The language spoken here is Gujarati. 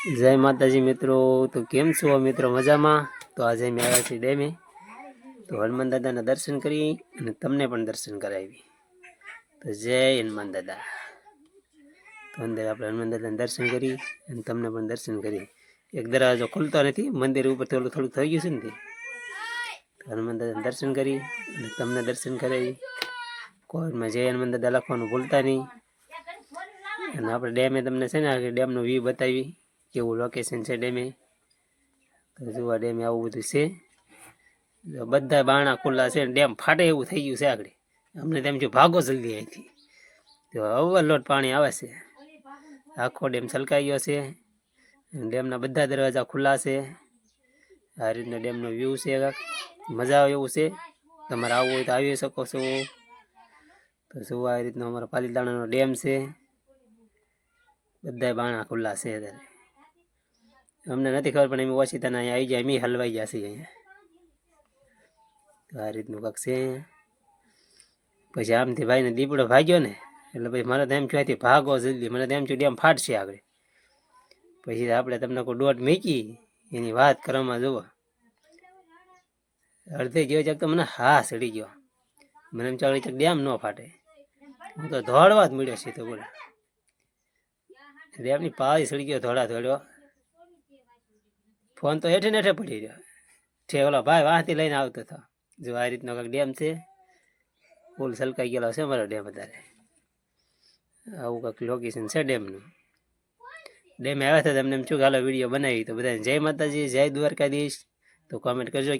જય માતાજી મિત્રો, તો કેમ છો મિત્રો? મજામાં? તો આજે અમે આવ્યા છીએ ડેમે, તો હનુમાન દાદાના દર્શન કરી અને તમને પણ દર્શન કરાવી. તો જય હનુમાન દાદા. તો અંદર આપણે હનુમાન દાદાના દર્શન કરી અને તમને પણ દર્શન કરી. એક દરવાજો ખુલતો નથી, મંદિર ઉપર થોડું થોડું થઈ ગયું છે ને, તો હનુમાન દાદાના દર્શન કરી અને તમને દર્શન કરાવી. કોમેન્ટમાં જય હનુમાન દાદા લખવાનું ભૂલતા નહીં. અને આપણે ડેમે તમને છે ને ડેમનો વ્યૂ બતાવી, કેવું લોકેશન છે ડેમે. તો જોવા ડેમે આવું બધું છે, બધા બારણા ખુલ્લા છે, ડેમ ફાટે એવું થઈ ગયું છે આગળ. અમને તેમ જો ભાગો જલ્દી અહીંથી, તો ઓવરલોડ પાણી આવે છે. આખો ડેમ છલકાઈ ગયો છે, ડેમના બધા દરવાજા ખુલ્લા છે. આ રીતનો ડેમનો વ્યૂ છે, મજા આવે એવું છે. તમારે આવવું હોય તો આવી શકો છો. તો શું આ રીતનો અમારો પાલીતાણાનો ડેમ છે, બધા બારણા ખુલ્લા છે. અત્યારે અમને નથી ખબર પણ એમ ઓછી તને અહીંયા આવી જાય, એમ હલવાઈ જશે અહીંયા. તો આ રીતનું કાંક છે. પછી આમથી ભાઈને દીપડો ભાગ્યો ને, એટલે પછી મને તો એમ કહેવાથી ભાગો જલ્દી, મને તો એમ થયું ડેમ ફાટશે આગળ. પછી આપણે તમને કોઈ દોટ મૂકી એની વાત કરવામાં જુઓ, અડધે ગયો ચક તો મને હા સડી ગયો. મને એમ ચાલે ચક ડેમ ન ફાટે, હું તો દોડવા જ મળ્યો છે. તો બોલે ડેમની પાળી સડી ગયો, દોડ્યો. ફોન તો હેઠે નેઠે પડી રહ્યો છે. ઓલો ભાઈ વાંથી લઈને આવતો હતો. જો આ રીતનો કંઈક ડેમ છે, ફૂલ છલકાઈ ગયેલો છે અમારો ડેમ. અત્યારે આવું કંઈક લોકેશન છે ડેમનું. ડેમે આવ્યા હતા તમને એમ છું કે હાલો વિડીયો બનાવી. તો બધાને જય માતાજી, જય દ્વારકાધીશ. તો કોમેન્ટ કરજો.